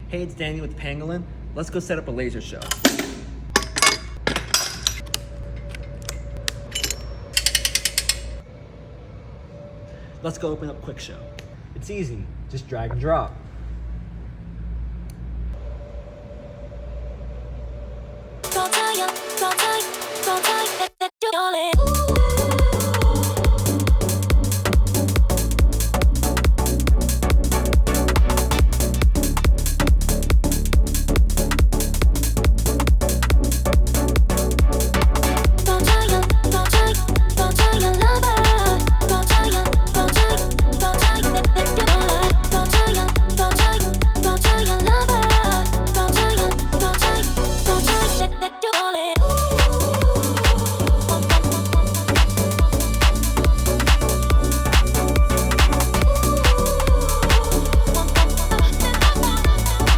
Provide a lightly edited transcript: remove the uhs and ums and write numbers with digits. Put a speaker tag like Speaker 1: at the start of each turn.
Speaker 1: Hey, it's Danny with Pangolin. Let's go set up a laser show. Let's go open up QuickShow.
Speaker 2: It's easy, just drag and drop.
Speaker 3: Roll tight, roll tight, roll tight, let your